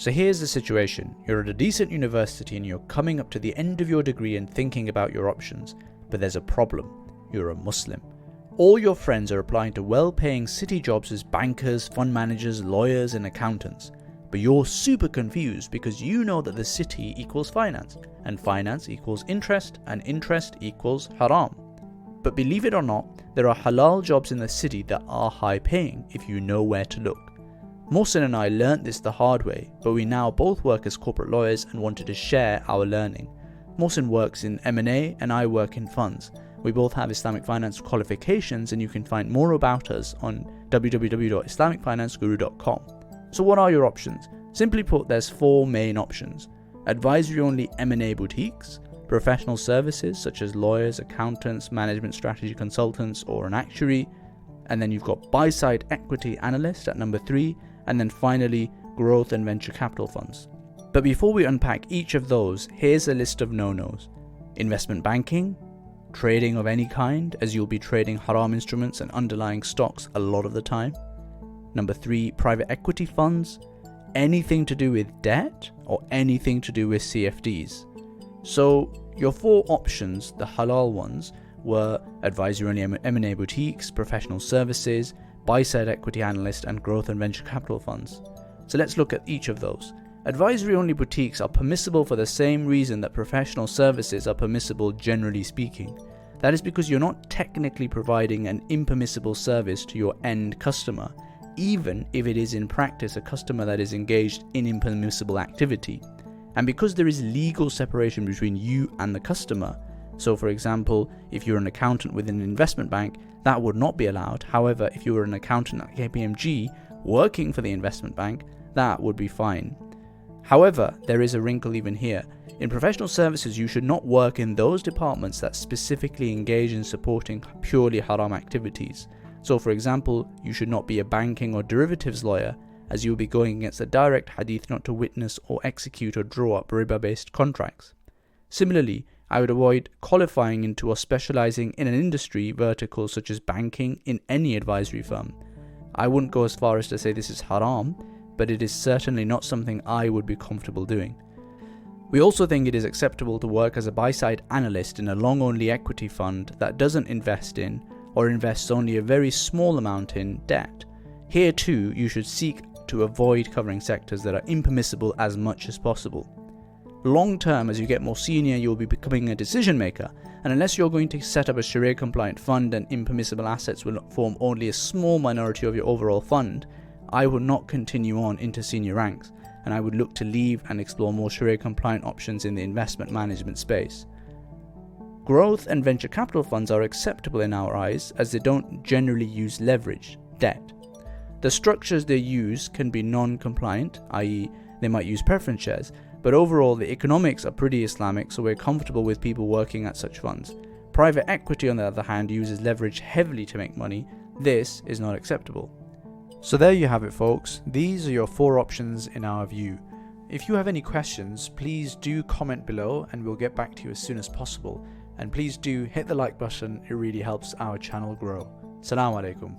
So here's the situation. You're at a decent university and you're coming up to the end of your degree and thinking about your options. But there's a problem. You're a Muslim. All your friends are applying to well-paying city jobs as bankers, fund managers, lawyers and accountants. But you're super confused because you know that the city equals finance, and finance equals interest, and interest equals haram. But believe it or not, there are halal jobs in the city that are high paying if you know where to look. Mohsin and I learnt this the hard way, but we now both work as corporate lawyers and wanted to share our learning. Mohsin works in M&A and I work in funds. We both have Islamic finance qualifications and you can find more about us on www.islamicfinanceguru.com. So what are your options? Simply put, there's 4 main options. Advisory only M&A boutiques, professional services such as lawyers, accountants, management strategy consultants or an actuary, and then you've got buy-side equity analyst at number 3, and then finally growth and venture capital funds. But before we unpack each of those, here's a list of no-nos. Investment banking, trading of any kind, as you'll be trading haram instruments and underlying stocks a lot of the time. Number 3, private equity funds, anything to do with debt or anything to do with CFDs. So your 4 options, the halal ones, were advisory only M&A boutiques, professional services, buy-side equity analyst and growth and venture capital funds. So let's look at each of those. Advisory only boutiques are permissible for the same reason that professional services are permissible generally speaking. That is because you're not technically providing an impermissible service to your end customer, even if it is in practice a customer that is engaged in impermissible activity. And because there is legal separation between you and the customer, so for example, if you're an accountant within an investment bank, that would not be allowed. However, if you were an accountant at KPMG working for the investment bank, that would be fine. However, there is a wrinkle even here. In professional services, you should not work in those departments that specifically engage in supporting purely haram activities. So for example, you should not be a banking or derivatives lawyer, as you will be going against a direct hadith not to witness or execute or draw up riba-based contracts. Similarly, I would avoid qualifying into or specializing in an industry vertical such as banking in any advisory firm. I wouldn't go as far as to say this is haram, but it is certainly not something I would be comfortable doing. We also think it is acceptable to work as a buy-side analyst in a long-only equity fund that doesn't invest in or invests only a very small amount in debt. Here too, you should seek to avoid covering sectors that are impermissible as much as possible. Long term, as you get more senior, you will be becoming a decision maker, and unless you're going to set up a Sharia compliant fund and impermissible assets will form only a small minority of your overall fund, I would not continue on into senior ranks, and I would look to leave and explore more Sharia compliant options in the investment management space. Growth and venture capital funds are acceptable in our eyes as they don't generally use leverage, debt. The structures they use can be non-compliant, i.e. they might use preference shares, but overall the economics are pretty Islamic, so we're comfortable with people working at such funds. Private equity on the other hand uses leverage heavily to make money. This is not acceptable. So there you have it folks, these are your 4 options in our view. If you have any questions, please do comment below and we'll get back to you as soon as possible. And please do hit the like button, it really helps our channel grow. Assalamu alaikum.